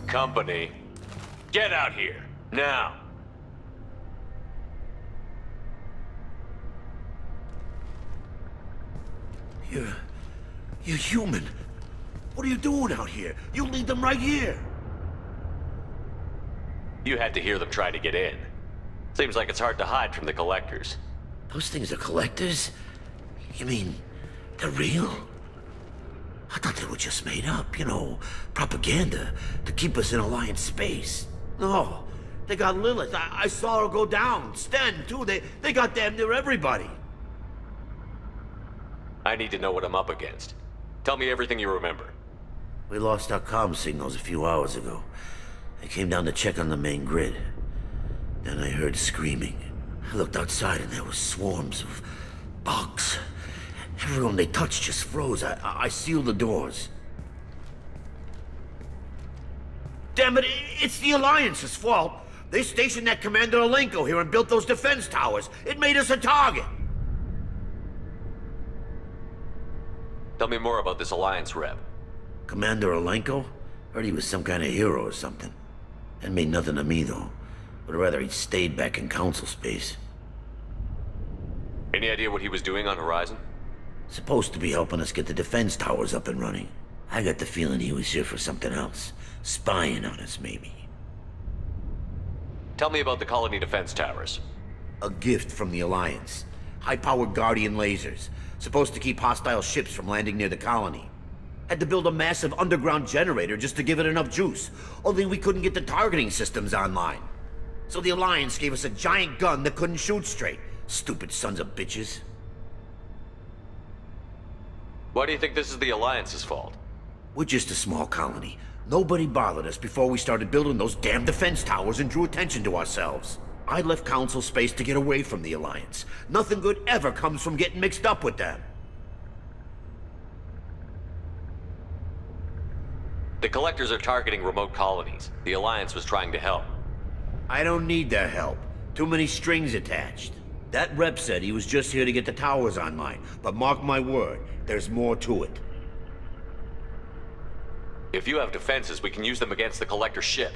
Company, get out here, now! You're human. What are you doing out here? You lead them right here. You had to hear them try to get in. Seems like it's hard to hide from the collectors. Those things are collectors? You mean, they're real? I thought they were just made up, you know, propaganda to keep us in Alliance space. No, they got Lilith. I saw her go down. Sten, too. They got damn near everybody. I need to know what I'm up against. Tell me everything you remember. We lost our comm signals a few hours ago. I came down to check on the main grid. Then I heard screaming. I looked outside and there were swarms of bugs. Everyone they touched just froze. I sealed the doors. Damn it, it's the Alliance's fault. They stationed that Commander Alenko here and built those defense towers. It made us a target. Tell me more about this Alliance rep. Commander Alenko? Heard he was some kind of hero or something. That made nothing to me, though. Would rather he'd stayed back in Council space. Any idea what he was doing on Horizon? Supposed to be helping us get the defense towers up and running. I got the feeling he was here for something else. Spying on us, maybe. Tell me about the colony defense towers. A gift from the Alliance. High-powered Guardian lasers. Supposed to keep hostile ships from landing near the colony. Had to build a massive underground generator just to give it enough juice. Only we couldn't get the targeting systems online. So the Alliance gave us a giant gun that couldn't shoot straight. Stupid sons of bitches. Why do you think this is the Alliance's fault? We're just a small colony. Nobody bothered us before we started building those damn defense towers and drew attention to ourselves. I left Council space to get away from the Alliance. Nothing good ever comes from getting mixed up with them. The Collectors are targeting remote colonies. The Alliance was trying to help. I don't need their help. Too many strings attached. That rep said he was just here to get the towers online, but mark my word, there's more to it. If you have defenses, we can use them against the Collector ship.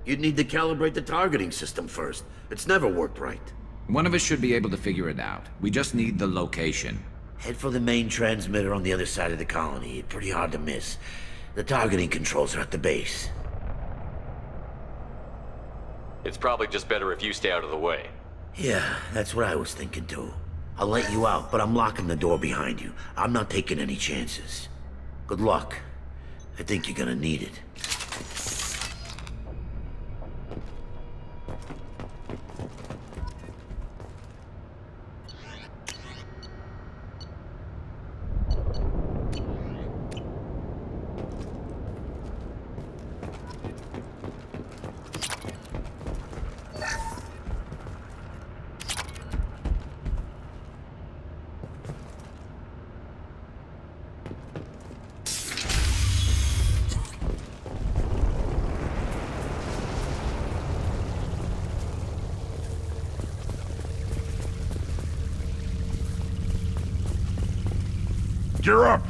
You'd need to calibrate the targeting system first. It's never worked right. One of us should be able to figure it out. We just need the location. Head for the main transmitter on the other side of the colony. It's pretty hard to miss. The targeting controls are at the base. It's probably just better if you stay out of the way. Yeah, that's what I was thinking too. I'll let you out, but I'm locking the door behind you. I'm not taking any chances. Good luck. I think you're gonna need it. Gear up!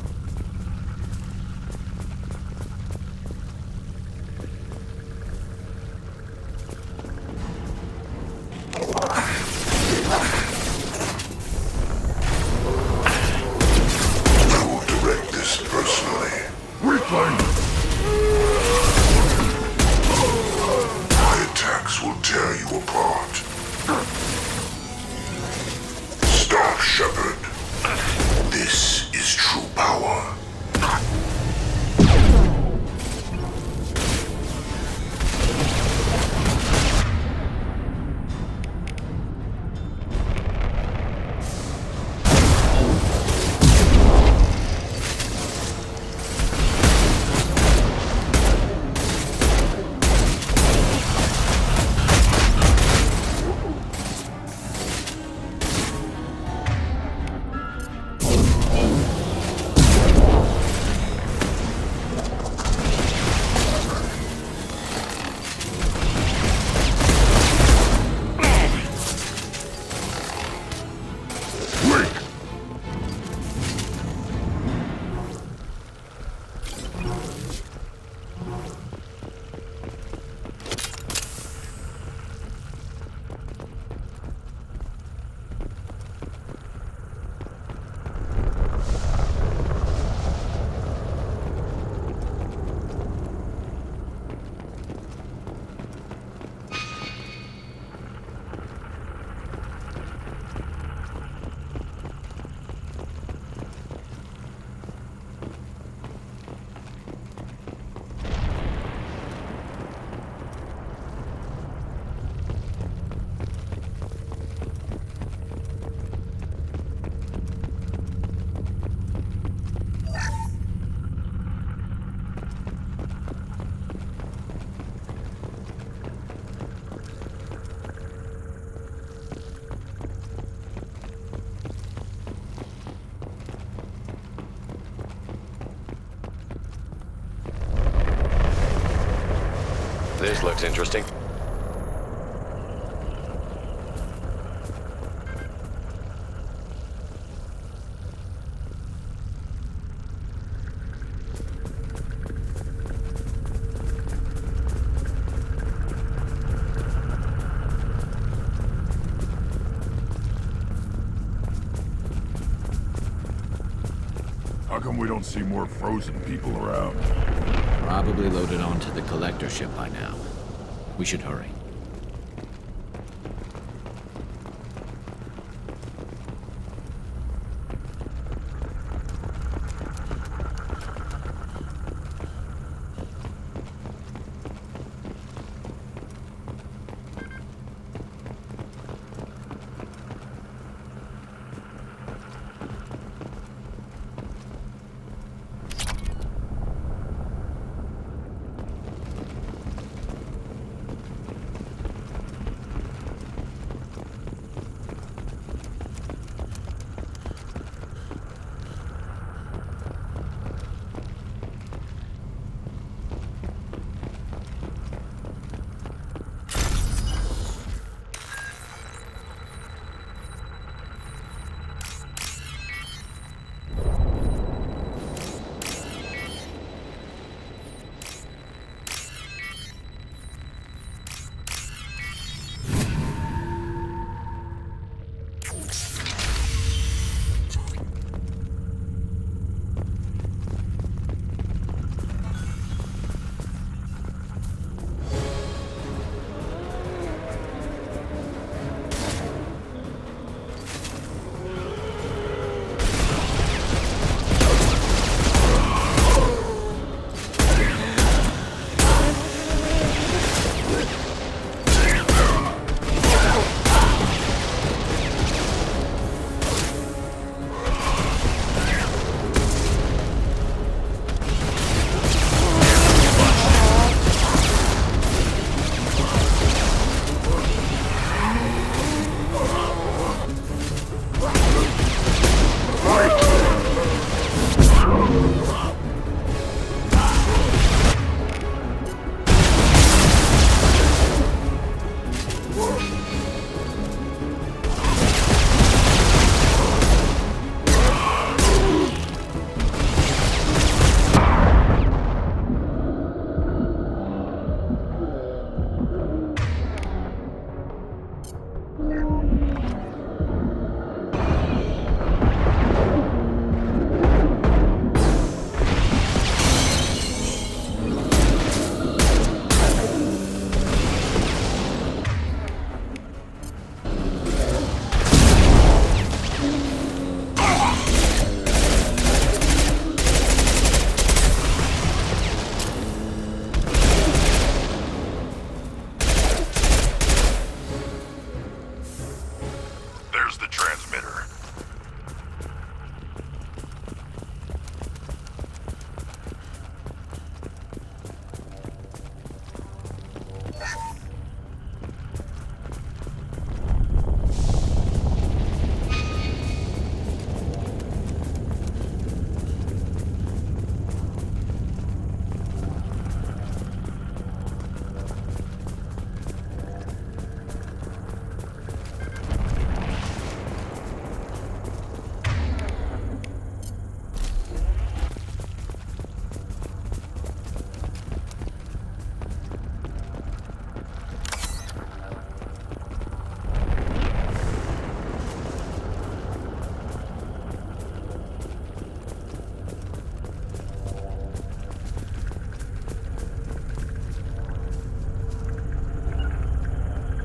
I will direct this personally. Weakling! My attacks will tear you apart. Stop, Shephard. This is true power. This looks interesting. How come we don't see more frozen people around? Probably loaded onto the collector ship by now. We should hurry.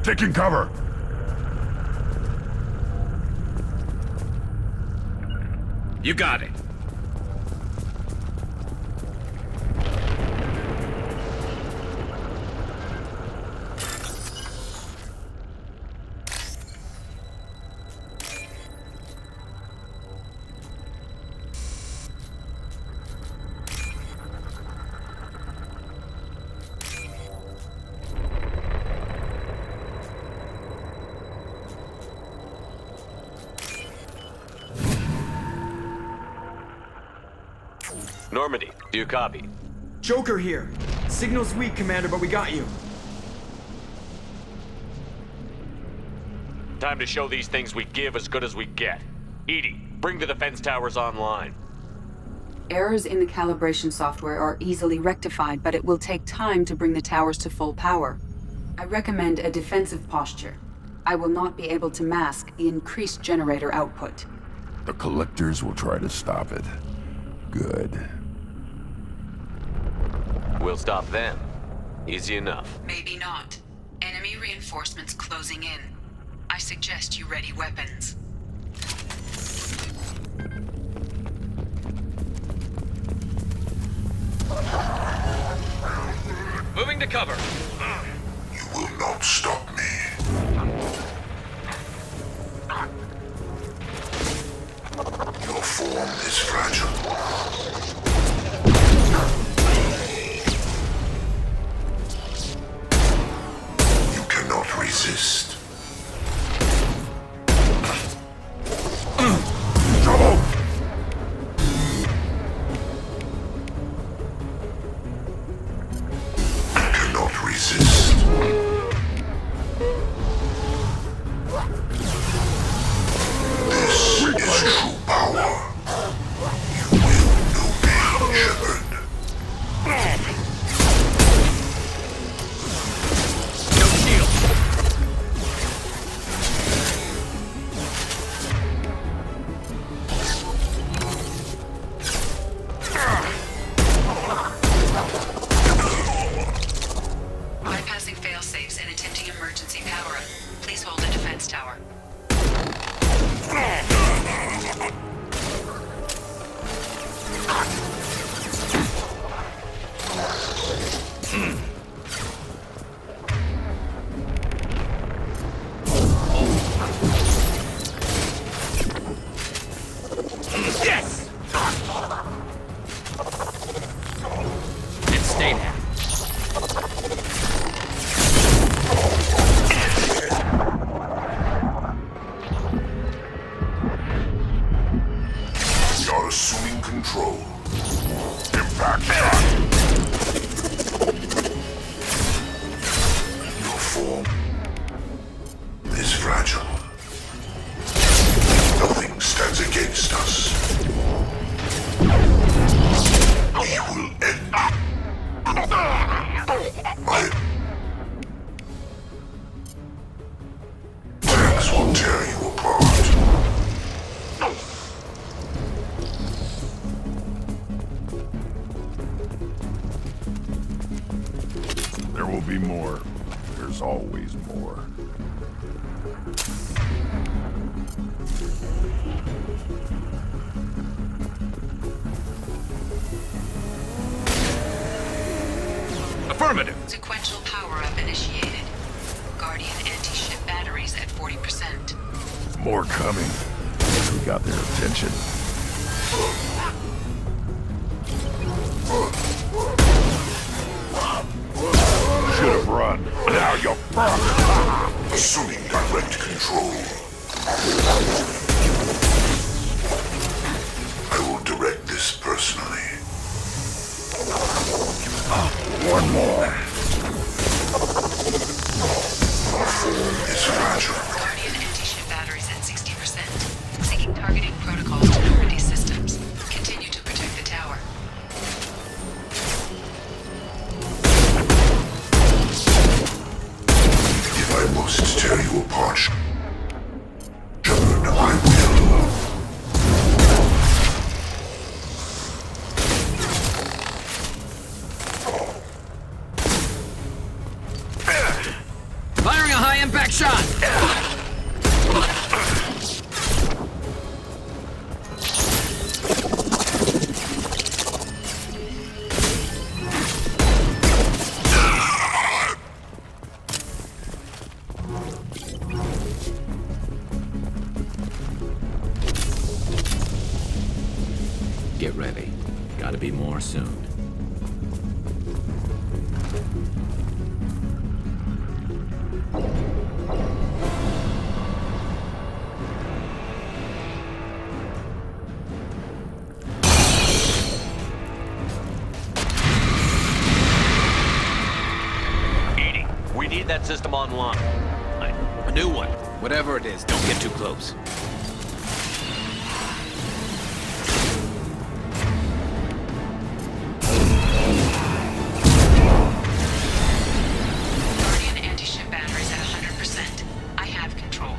Taking cover! You got it. Normandy, do you copy? Joker here. Signal's weak, Commander, but we got you. Time to show these things we give as good as we get. Edie, bring the defense towers online. Errors in the calibration software are easily rectified, but it will take time to bring the towers to full power. I recommend a defensive posture. I will not be able to mask the increased generator output. The collectors will try to stop it. Good. We'll stop them. Easy enough. Maybe not. Enemy reinforcements closing in. I suggest you ready weapons. Moving to cover. You will not stop me. Your form is fragile. You cannot resist. Trouble! Cannot resist. This is true power. You will know me, Shephard. No shield. Bypassing failsafes and attempting emergency power-up. Please hold the defense tower. Yes! It stayed there. We are assuming control. Impact shot. Your form is fragile. Nothing stands against us. We will end my tanks will tear you apart. There will be more. There's always more. Affirmative. Sequential power-up initiated. Guardian anti-ship batteries at 40%. More coming. We got their attention. Should have run. Now you're fucked. Assuming direct control. I will direct this personally. One more. Our form is fragile. Guardian anti-ship batteries at 60%. Seeking targeting protocols to Normandy systems. Continue to protect the tower. If I must tear you apart, Shephard, I will. Firing a high-impact shot! Get ready. Gotta be more soon. Edie, we need that system online. A new one. Whatever it is, don't get too close. Guardian anti-ship batteries at 100%. I have control.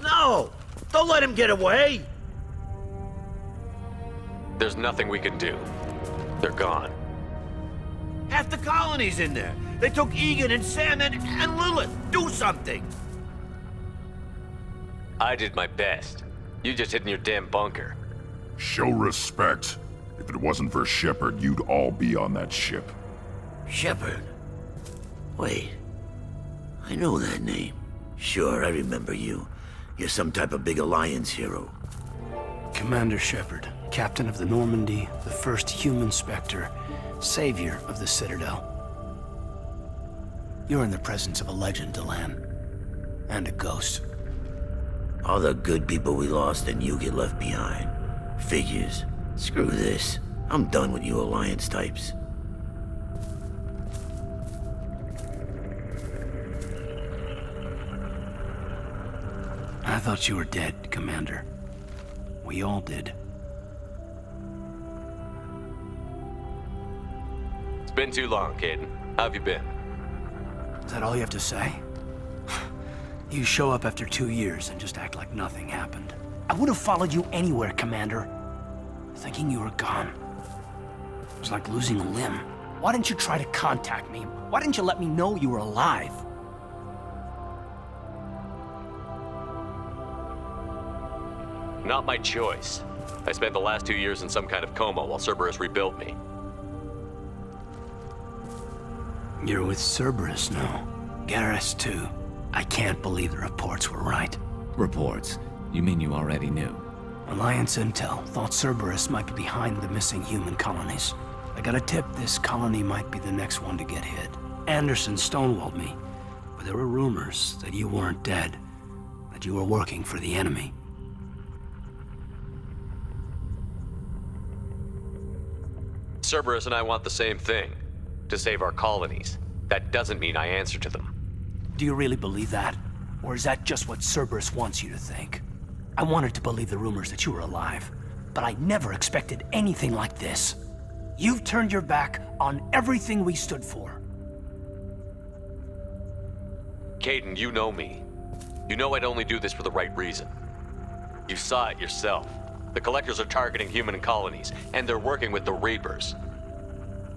No! Don't let him get away! There's nothing we can do. They're gone. Half the colony's in there. They took Egan and Sam and Lilith. Do something! I did my best. You just hid in your damn bunker. Show respect. If it wasn't for Shephard, you'd all be on that ship. Shephard? Wait. I know that name. Sure, I remember you. You're some type of big Alliance hero. Commander Shephard, captain of the Normandy, the first human Spectre, savior of the Citadel. You're in the presence of a legend, Delan. And a ghost. All the good people we lost and you get left behind. Figures. Screw this. I'm done with you Alliance types. I thought you were dead, Commander. We all did. It's been too long, Caden. How have you been? Is that all you have to say? You show up after 2 years and just act like nothing happened. I would have followed you anywhere, Commander. Thinking you were gone. It was like losing a limb. Why didn't you try to contact me? Why didn't you let me know you were alive? Not my choice. I spent the last 2 years in some kind of coma while Cerberus rebuilt me. You're with Cerberus now. Garrus too. I can't believe the reports were right. Reports? You mean you already knew? Alliance intel thought Cerberus might be behind the missing human colonies. I got a tip this colony might be the next one to get hit. Anderson stonewalled me, but there were rumors that you weren't dead, that you were working for the enemy. Cerberus and I want the same thing. To save our colonies. That doesn't mean I answer to them. Do you really believe that? Or is that just what Cerberus wants you to think? I wanted to believe the rumors that you were alive, but I never expected anything like this. You've turned your back on everything we stood for. Caden, you know me. You know I'd only do this for the right reason. You saw it yourself. The Collectors are targeting human colonies, and they're working with the Reapers.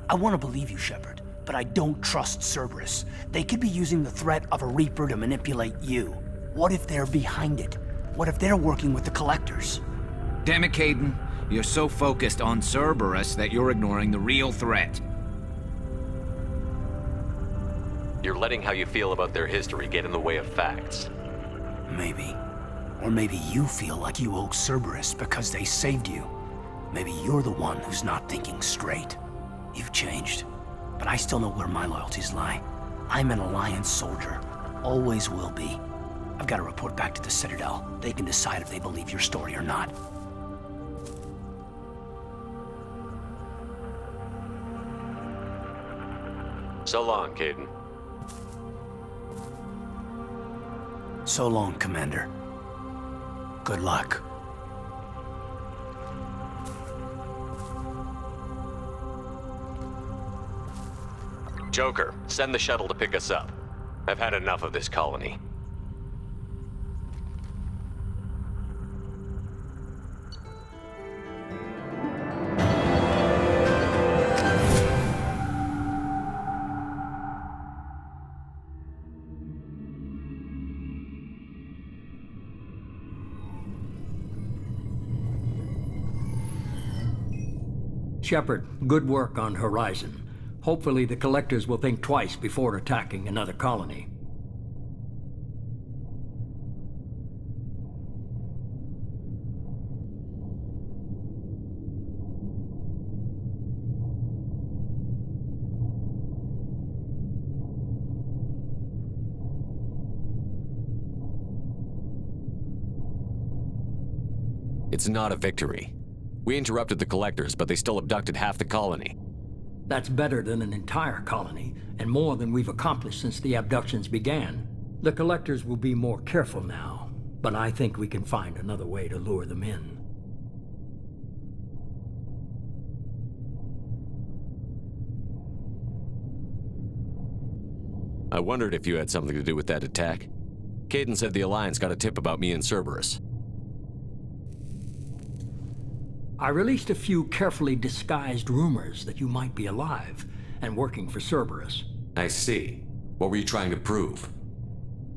I want to believe you, Shephard, but I don't trust Cerberus. They could be using the threat of a Reaper to manipulate you. What if they're behind it? What if they're working with the Collectors? Damn it, Caden. You're so focused on Cerberus that you're ignoring the real threat. You're letting how you feel about their history get in the way of facts. Maybe. Or maybe you feel like you owe Cerberus because they saved you. Maybe you're the one who's not thinking straight. You've changed, but I still know where my loyalties lie. I'm an Alliance soldier. Always will be. I've got to report back to the Citadel. They can decide if they believe your story or not. So long, Caden. So long, Commander. Good luck. Joker, send the shuttle to pick us up. I've had enough of this colony. Shephard, good work on Horizon. Hopefully the Collectors will think twice before attacking another colony. It's not a victory. We interrupted the Collectors, but they still abducted half the colony. That's better than an entire colony, and more than we've accomplished since the abductions began. The Collectors will be more careful now, but I think we can find another way to lure them in. I wondered if you had something to do with that attack. Kaidan said the Alliance got a tip about me and Cerberus. I released a few carefully disguised rumors that you might be alive and working for Cerberus. I see. What were you trying to prove?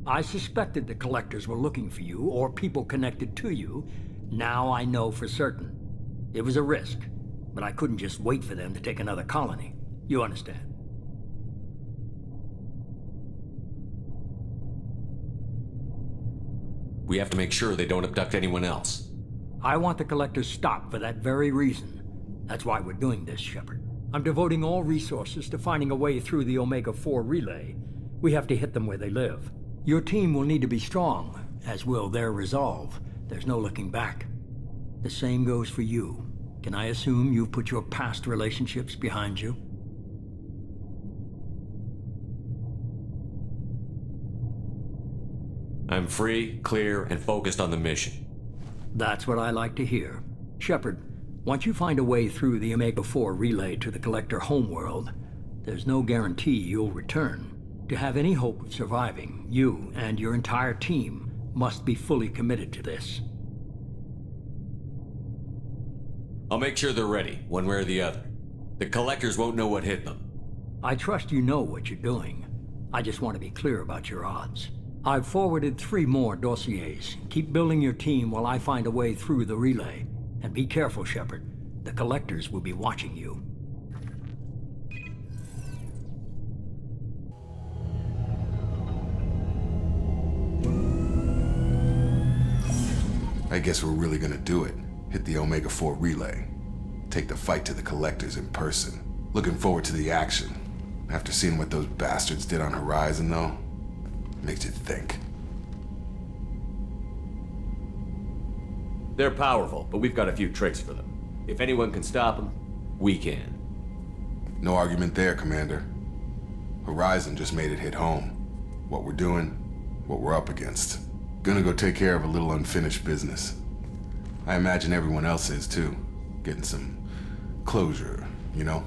I suspected the Collectors were looking for you, or people connected to you. Now I know for certain. It was a risk, but I couldn't just wait for them to take another colony. You understand? We have to make sure they don't abduct anyone else. I want the Collectors stopped for that very reason. That's why we're doing this, Shephard. I'm devoting all resources to finding a way through the Omega-4 relay. We have to hit them where they live. Your team will need to be strong, as will their resolve. There's no looking back. The same goes for you. Can I assume you've put your past relationships behind you? I'm free, clear, and focused on the mission. That's what I like to hear. Shephard, once you find a way through the Omega-4 relay to the Collector homeworld, there's no guarantee you'll return. To have any hope of surviving, you and your entire team must be fully committed to this. I'll make sure they're ready, one way or the other. The Collectors won't know what hit them. I trust you know what you're doing. I just want to be clear about your odds. I've forwarded 3 more dossiers. Keep building your team while I find a way through the relay. And be careful, Shephard. The Collectors will be watching you. I guess we're really gonna do it. Hit the Omega-4 relay. Take the fight to the Collectors in person. Looking forward to the action. After seeing what those bastards did on Horizon, though, makes you think. They're powerful, but we've got a few tricks for them. If anyone can stop them, we can. No argument there, Commander. Horizon just made it hit home. What we're doing, what we're up against. Gonna go take care of a little unfinished business. I imagine everyone else is too. Getting some closure, you know?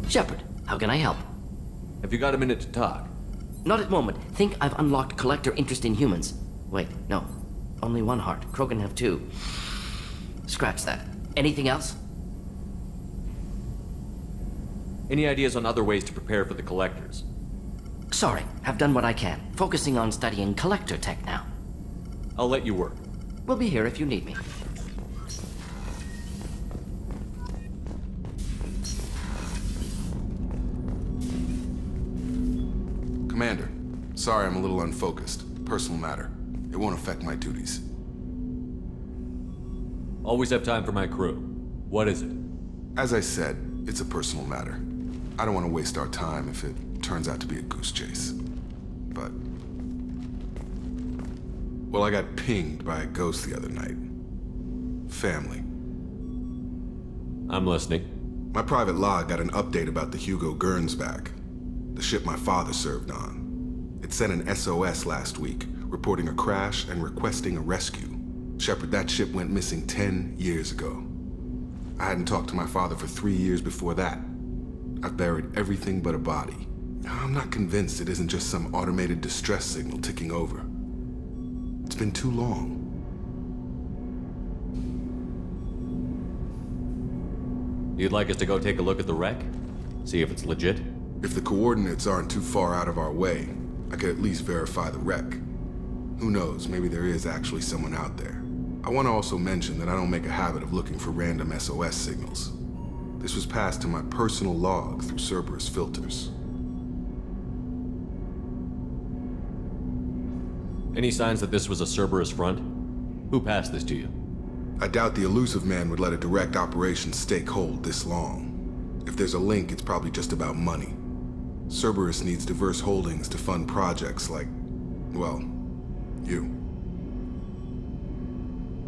Shephard, how can I help? Have you got a minute to talk? Not at the moment. Think I've unlocked Collector interest in humans. Wait, no. Only one heart. Krogan have 2. Scratch that. Anything else? Any ideas on other ways to prepare for the Collectors? Sorry, have done what I can. Focusing on studying collector tech now. I'll let you work. We'll be here if you need me. Commander, sorry I'm a little unfocused. Personal matter. It won't affect my duties. Always have time for my crew. What is it? As I said, it's a personal matter. I don't want to waste our time if it turns out to be a goose chase. But... well, I got pinged by a ghost the other night. Family. I'm listening. My private log got an update about the Hugo Gernsback, the ship my father served on. It sent an SOS last week, reporting a crash and requesting a rescue. Shephard, that ship went missing 10 years ago. I hadn't talked to my father for 3 years before that. I've buried everything but a body. I'm not convinced it isn't just some automated distress signal ticking over. It's been too long. You'd like us to go take a look at the wreck? See if it's legit? If the coordinates aren't too far out of our way, I could at least verify the wreck. Who knows, maybe there is actually someone out there. I want to also mention that I don't make a habit of looking for random SOS signals. This was passed to my personal log through Cerberus filters. Any signs that this was a Cerberus front? Who passed this to you? I doubt the elusive man would let a direct operations stake hold this long. If there's a link, it's probably just about money. Cerberus needs diverse holdings to fund projects like, well, you.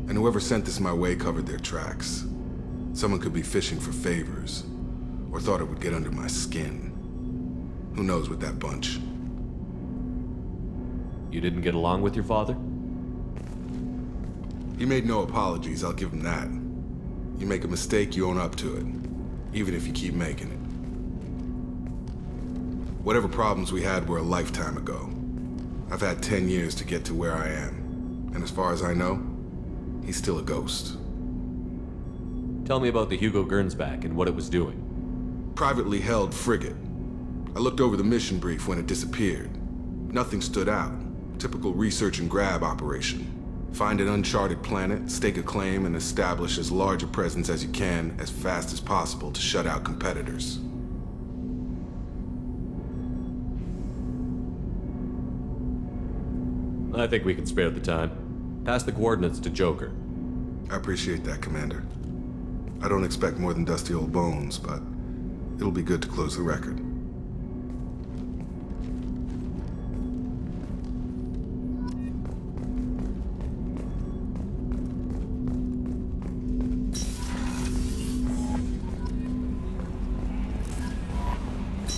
And whoever sent this my way covered their tracks. Someone could be fishing for favors, or thought it would get under my skin. Who knows with that bunch? You didn't get along with your father? He made no apologies, I'll give him that. You make a mistake, you own up to it, even if you keep making it. Whatever problems we had were a lifetime ago. I've had 10 years to get to where I am, and as far as I know, he's still a ghost. Tell me about the Hugo Gernsback and what it was doing. Privately held frigate. I looked over the mission brief when it disappeared. Nothing stood out. Typical research and grab operation. Find an uncharted planet, stake a claim, and establish as large a presence as you can as fast as possible to shut out competitors. I think we can spare the time. Pass the coordinates to Joker. I appreciate that, Commander. I don't expect more than dusty old bones, but it'll be good to close the record.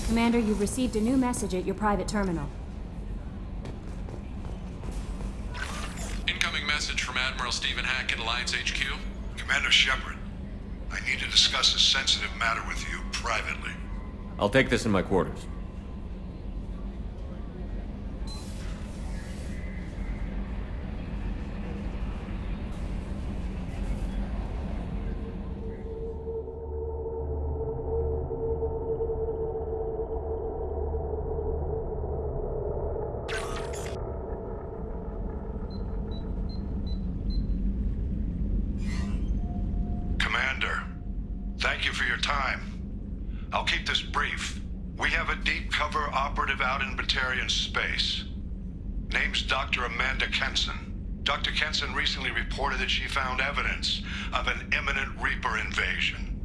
Commander, you've received a new message at your private terminal. Incoming message from Admiral Stephen Hackett, Alliance HQ. Commander Shephard, I need to discuss a sensitive matter with you privately. I'll take this in my quarters. Commander, thank you for your time. I'll keep this brief. We have a deep cover operative out in Batarian space. Name's Dr. Amanda Kenson. Dr. Kenson recently reported that she found evidence of an imminent Reaper invasion.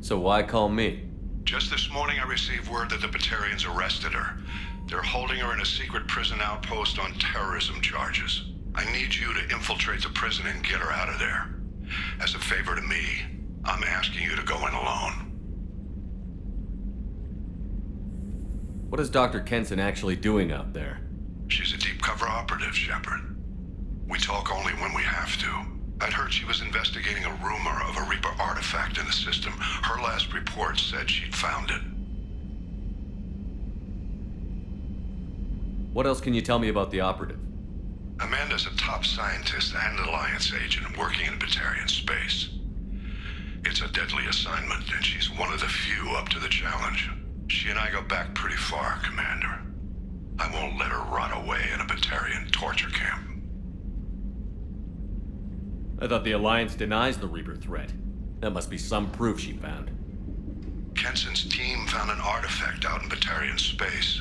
So why call me? Just this morning I received word that the Batarians arrested her. They're holding her in a secret prison outpost on terrorism charges. I need you to infiltrate the prison and get her out of there. As a favor to me, I'm asking you to go in alone. What is Dr. Kenson actually doing out there? She's a deep cover operative, Shephard. We talk only when we have to. I'd heard she was investigating a rumor of a Reaper artifact in the system. Her last report said she'd found it. What else can you tell me about the operative? Amanda's a top scientist and Alliance agent working in Batarian space. It's a deadly assignment, and she's one of the few up to the challenge. She and I go back pretty far, Commander. I won't let her rot away in a Batarian torture camp. I thought the Alliance denies the Reaper threat. That must be some proof she found. Kenson's team found an artifact out in Batarian space.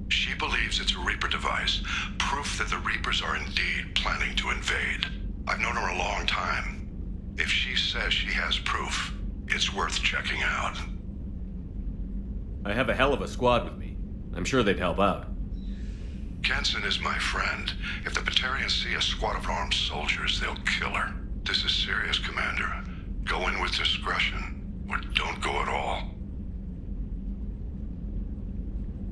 She believes it's a Reaper device, proof that the Reapers are indeed planning to invade. I've known her a long time. If she says she has proof, it's worth checking out. I have a hell of a squad with me. I'm sure they'd help out. Kenson is my friend. If the Batarians see a squad of armed soldiers, they'll kill her. This is serious, Commander. Go in with discretion, or don't go at all.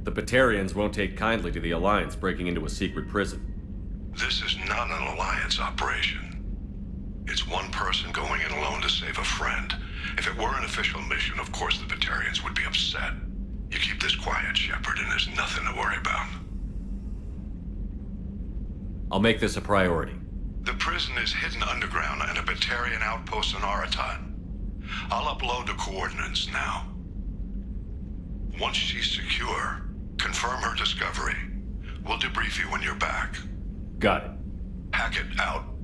The Batarians won't take kindly to the Alliance breaking into a secret prison. This is not an Alliance operation. It's one person going in alone to save a friend. If it were an official mission, of course the Batarians would be upset. You keep this quiet, Shephard, and there's nothing to worry about. I'll make this a priority. The prison is hidden underground in a Batarian outpost in Aratat. I'll upload the coordinates now. Once she's secure, confirm her discovery. We'll debrief you when you're back. Got it. Hackett out.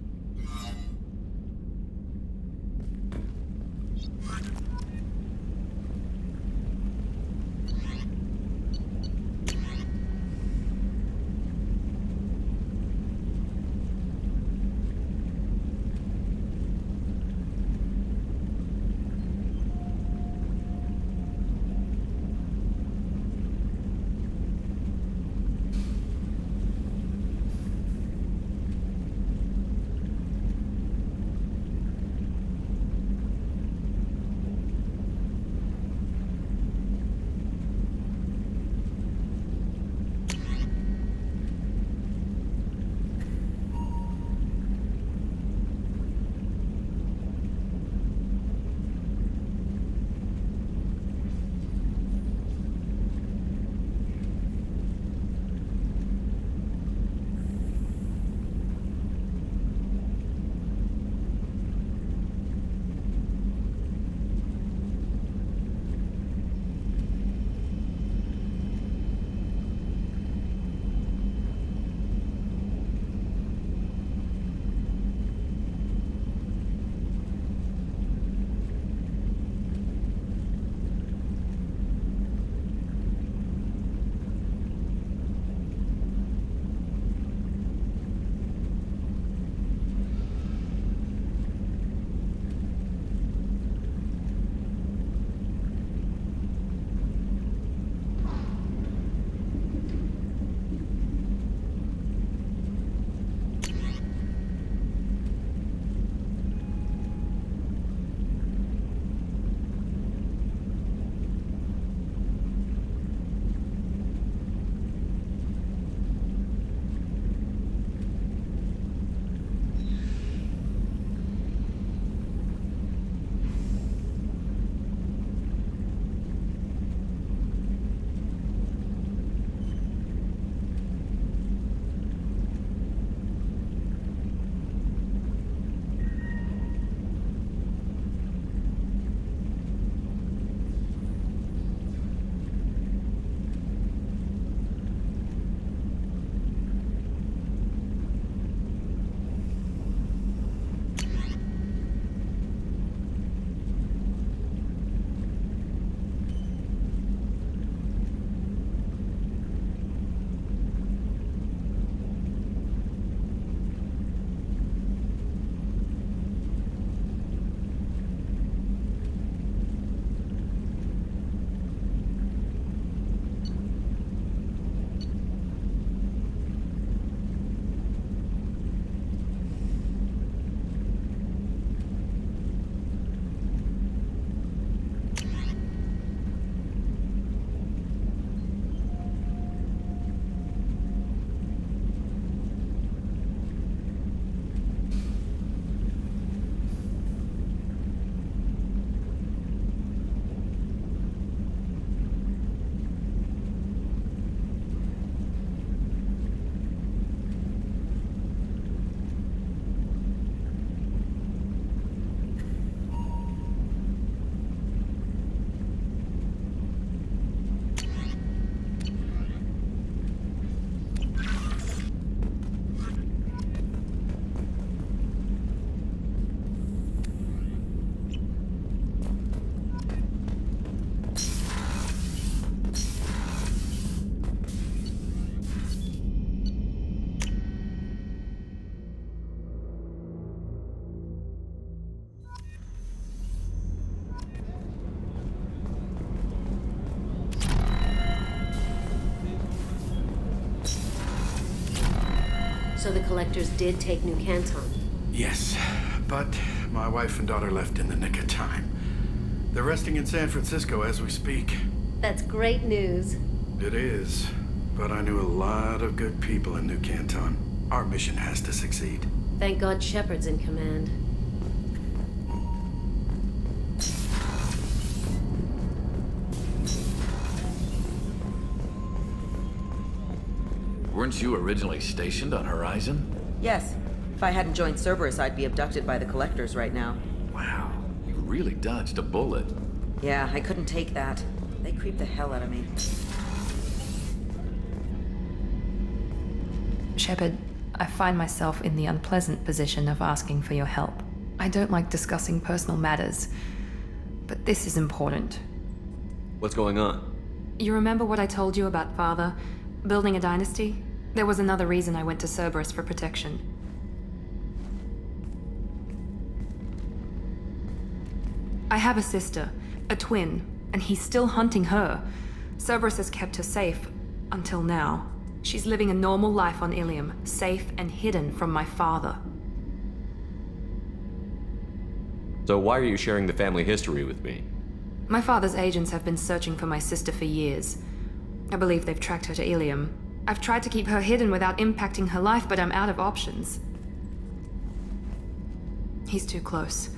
Collectors did take New Canton. Yes, but my wife and daughter left in the nick of time. They're resting in San Francisco as we speak. That's great news. It is, but I knew a lot of good people in New Canton. Our mission has to succeed. Thank God Shephard's in command. Weren't you originally stationed on Horizon? Yes. If I hadn't joined Cerberus, I'd be abducted by the Collectors right now. Wow, you really dodged a bullet. Yeah, I couldn't take that. They creeped the hell out of me. Shephard, I find myself in the unpleasant position of asking for your help. I don't like discussing personal matters, but this is important. What's going on? You remember what I told you about Father? Building a dynasty? There was another reason I went to Cerberus for protection. I have a sister, a twin, and he's still hunting her. Cerberus has kept her safe, until now. She's living a normal life on Ilium, safe and hidden from my father. So why are you sharing the family history with me? My father's agents have been searching for my sister for years. I believe they've tracked her to Ilium. I've tried to keep her hidden without impacting her life, but I'm out of options. He's too close.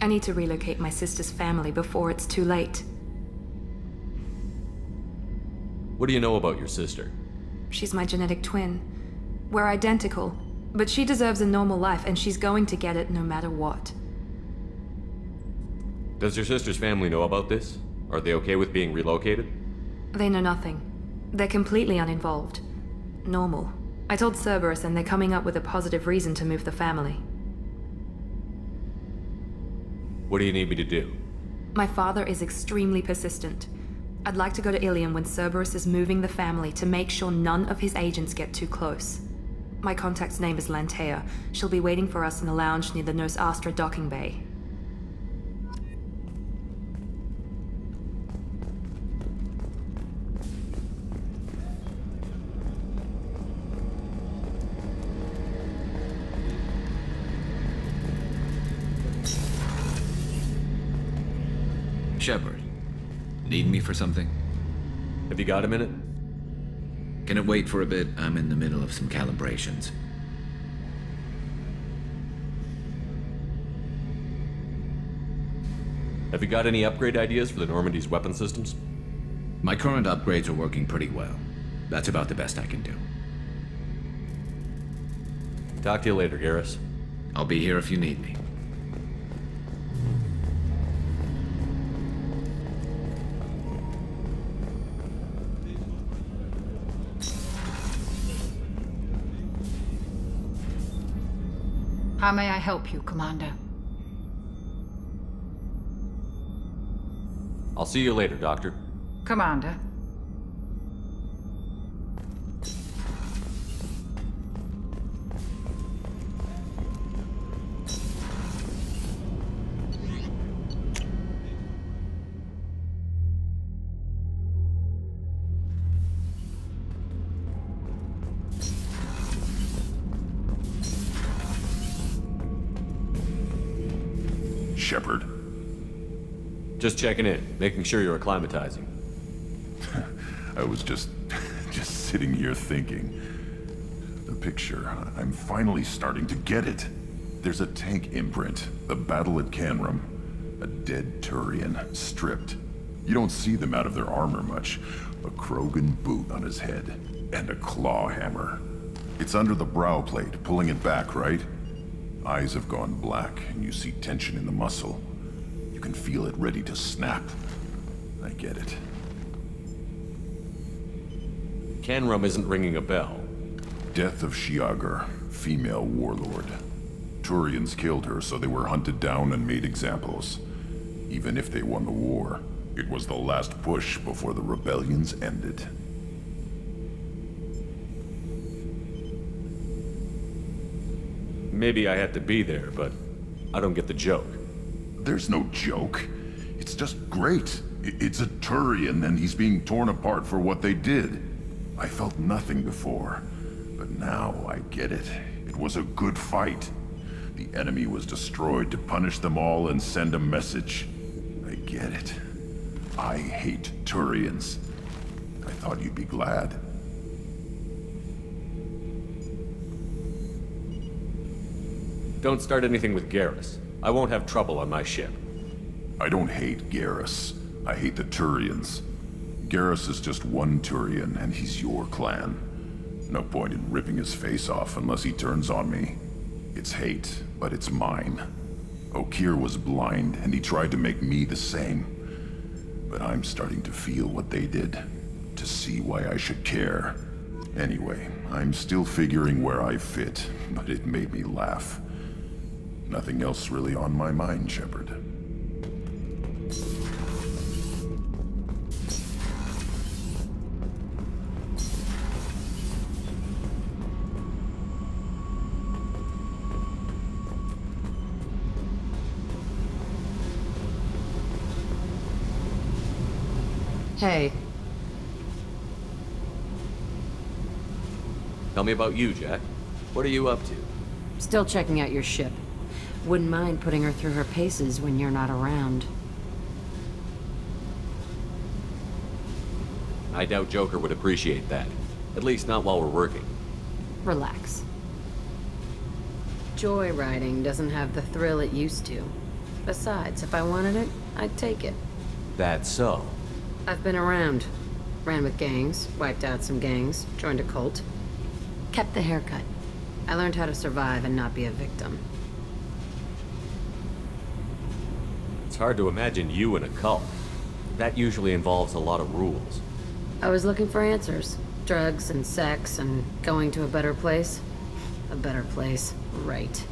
I need to relocate my sister's family before it's too late. What do you know about your sister? She's my genetic twin. We're identical, but she deserves a normal life, and she's going to get it no matter what. Does your sister's family know about this? Are they okay with being relocated? They know nothing. They're completely uninvolved. Normal. I told Cerberus, and they're coming up with a positive reason to move the family. What do you need me to do? My father is extremely persistent. I'd like to go to Ilium when Cerberus is moving the family to make sure none of his agents get too close. My contact's name is Lantea. She'll be waiting for us in a lounge near the Nos Astra docking bay. Shephard, need me for something? Have you got a minute? Can it wait for a bit? I'm in the middle of some calibrations. Have you got any upgrade ideas for the Normandy's weapon systems? My current upgrades are working pretty well. That's about the best I can do. Talk to you later, Garrus. I'll be here if you need me. How may I help you, Commander? I'll see you later, Doctor. Commander. Shephard. Just checking in, making sure you're acclimatizing. I was just sitting here thinking. The picture, I'm finally starting to get it. There's a tank imprint, the battle at Canrum. A dead Turian, stripped. You don't see them out of their armor much. A Krogan boot on his head, and a claw hammer. It's under the brow plate, pulling it back, right? Eyes have gone black, and you see tension in the muscle. You can feel it ready to snap. I get it. Canrum isn't ringing a bell. Death of Shiagar, female warlord. Turians killed her, so they were hunted down and made examples. Even if they won the war, it was the last push before the rebellions ended. Maybe I had to be there, but I don't get the joke. There's no joke. It's just great. It's a Turian, and he's being torn apart for what they did. I felt nothing before, but But now I get it. It was a good fight. The enemy was destroyed to punish them all and send a message. I get it. I hate Turians. I thought you'd be glad. Don't start anything with Garrus. I won't have trouble on my ship. I don't hate Garrus. I hate the Turians. Garrus is just one Turian, and he's your clan. No point in ripping his face off unless he turns on me. It's hate, but it's mine. Okeer was blind, and he tried to make me the same. But I'm starting to feel what they did, to see why I should care. Anyway, I'm still figuring where I fit, but it made me laugh. Nothing else really on my mind, Shephard. Hey. Tell me about you, Jack. What are you up to? Still checking out your ship. Wouldn't mind putting her through her paces when you're not around. I doubt Joker would appreciate that. At least not while we're working. Relax. Joyriding doesn't have the thrill it used to. Besides, if I wanted it, I'd take it. That's so. I've been around. Ran with gangs, wiped out some gangs, joined a cult. Kept the haircut. I learned how to survive and not be a victim. It's hard to imagine you in a cult. That usually involves a lot of rules. I was looking for answers. Drugs and sex and going to a better place. A better place, right.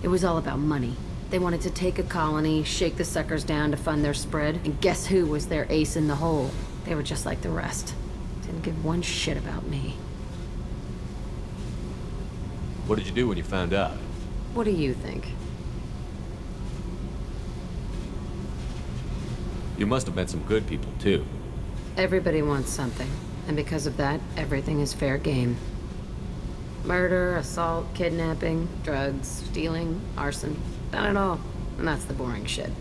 It was all about money. They wanted to take a colony, shake the suckers down to fund their spread, and guess who was their ace in the hole? They were just like the rest. Didn't give one shit about me. What did you do when you found out? What do you think? You must have met some good people, too. Everybody wants something, and because of that, everything is fair game. Murder, assault, kidnapping, drugs, stealing, arson. Done it all, and that's the boring shit.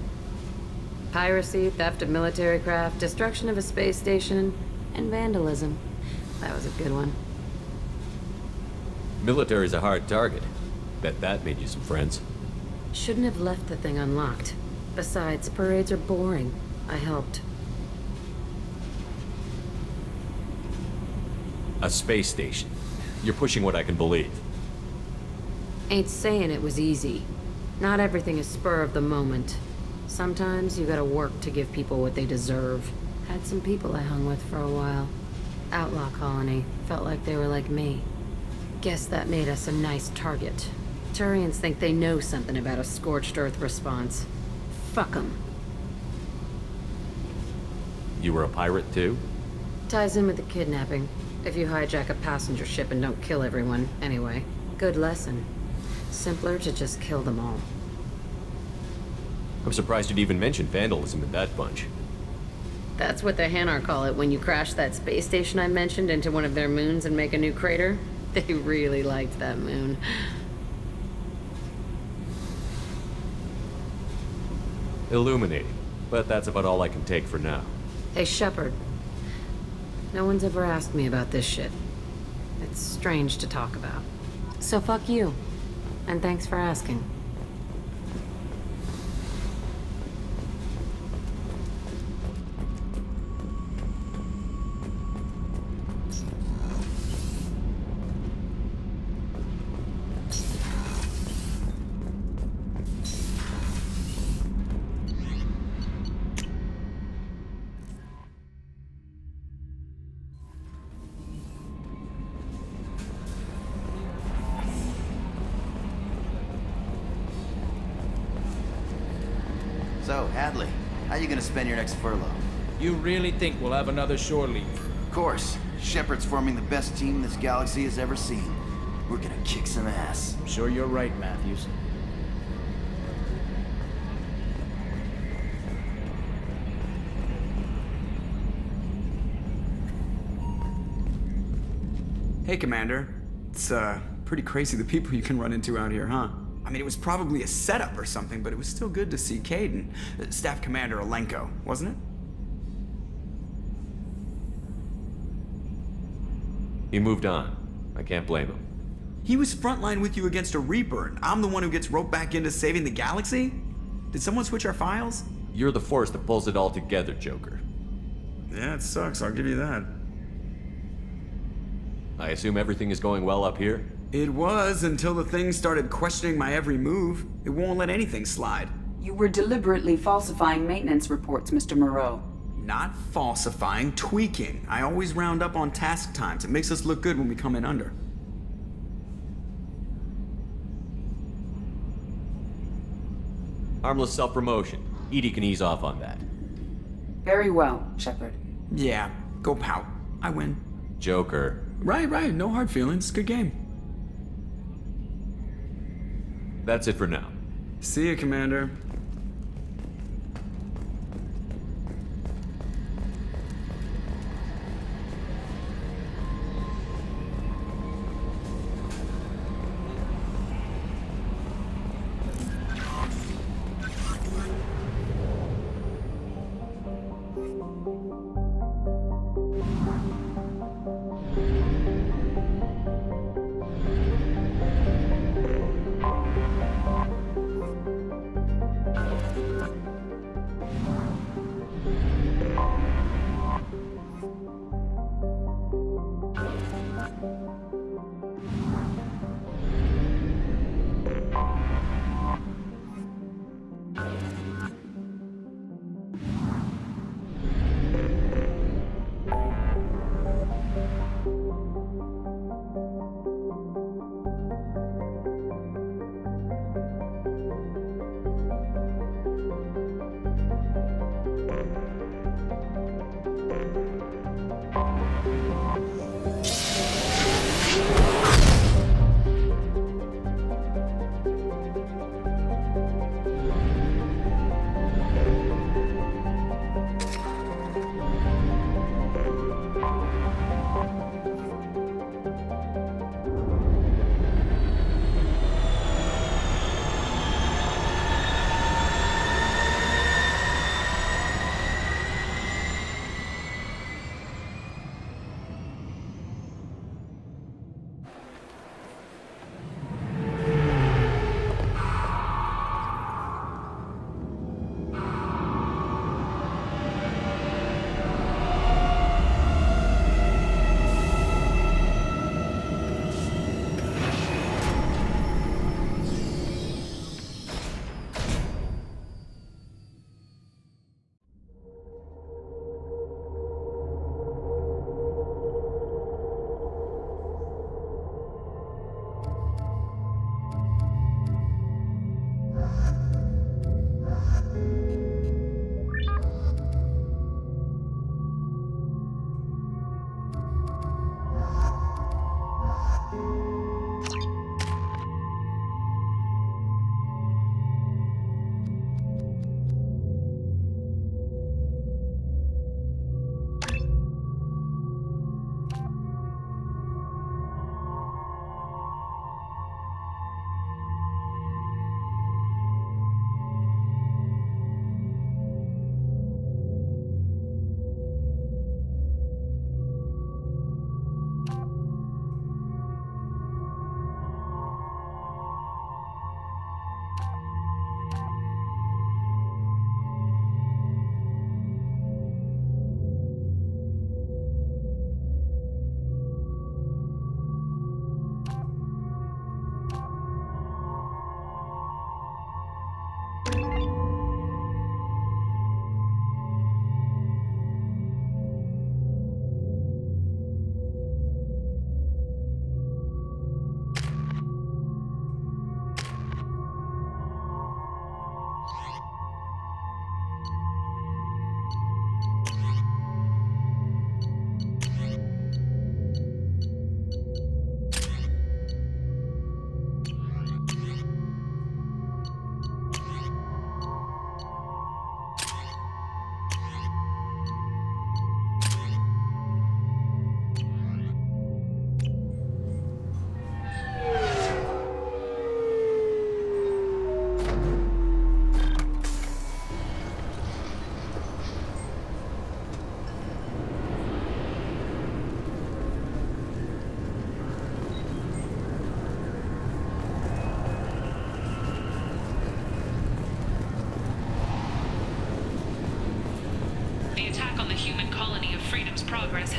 Piracy, theft of military craft, destruction of a space station, and vandalism. That was a good one. Military's a hard target. Bet that made you some friends. Shouldn't have left the thing unlocked. Besides, parades are boring. I helped. A space station. You're pushing what I can believe. Ain't saying it was easy. Not everything is spur of the moment. Sometimes you gotta work to give people what they deserve. Had some people I hung with for a while. Outlaw colony. Felt like they were like me. Guess that made us a nice target. Turians think they know something about a scorched earth response. Fuck 'em. You were a pirate, too? Ties in with the kidnapping. If you hijack a passenger ship and don't kill everyone, anyway. Good lesson. Simpler to just kill them all. I'm surprised you'd even mention vandalism in that bunch. That's what the Hanar call it when you crash that space station I mentioned into one of their moons and make a new crater. They really liked that moon. Illuminating, but that's about all I can take for now. Hey, Shephard. No one's ever asked me about this shit. It's strange to talk about. So fuck you. And thanks for asking. So, Hadley, how you gonna spend your next furlough? You really think we'll have another shore leave? Of course. Shephard's forming the best team this galaxy has ever seen. We're gonna kick some ass. I'm sure you're right, Matthews. Hey, Commander. It's, pretty crazy the people you can run into out here, huh? I mean, it was probably a setup or something, but it was still good to see Caden. Staff Commander Alenko, wasn't it? He moved on. I can't blame him. He was frontline with you against a Reaper, and I'm the one who gets roped back into saving the galaxy? Did someone switch our files? You're the force that pulls it all together, Joker. Yeah, it sucks, I'll give you that. I assume everything is going well up here? It was, until the thing started questioning my every move. It won't let anything slide. You were deliberately falsifying maintenance reports, Mr. Moreau. Not falsifying, tweaking. I always round up on task times. It makes us look good when we come in under. Harmless self-promotion. Edie can ease off on that. Very well, Shephard. Yeah, go pout. I win. Joker. Right, no hard feelings. Good game. That's it for now. See you, Commander.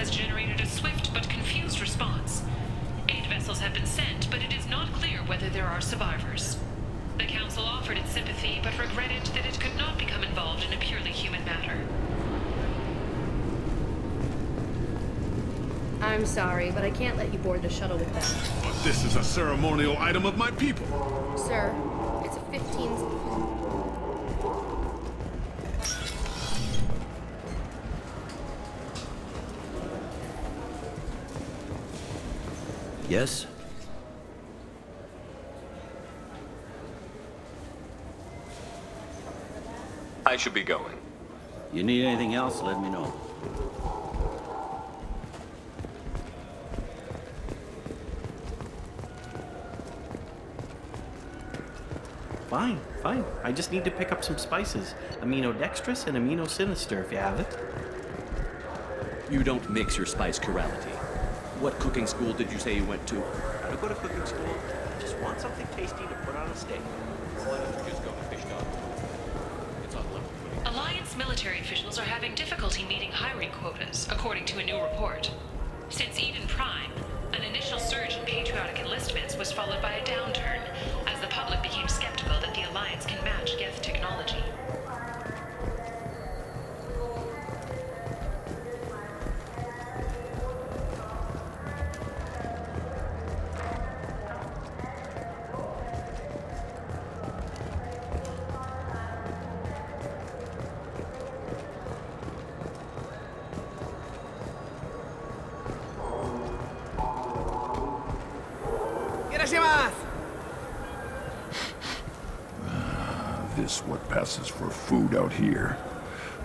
has generated a swift but confused response. Aid vessels have been sent, but it is not clear whether there are survivors. The Council offered its sympathy, but regretted that it could not become involved in a purely human matter. I'm sorry, but I can't let you board the shuttle with them. But this is a ceremonial item of my people. Sir, it's a 15... Yes? I should be going. You need anything else, let me know. Fine, fine. I just need to pick up some spices. Aminodextrous and aminosinister, if you have it. You don't mix your spice chirality. What cooking school did you say you went to? I don't go to cooking school. I just want something tasty to put on a steak. Why don't you just go to fish dog? It's on level 20. Alliance military officials are having difficulty meeting hiring quotas, according to a new report. Since Eden Prime, an initial surge in patriotic enlistments was followed by a downturn, as the public became skeptical that the Alliance can match Geth technology. This what passes for food out here.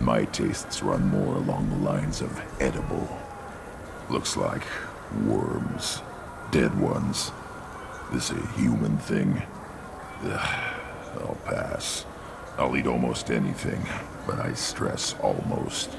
My tastes run more along the lines of edible. Looks like worms. Dead ones. This a human thing? Ugh, I'll pass. I'll eat almost anything, but I stress almost.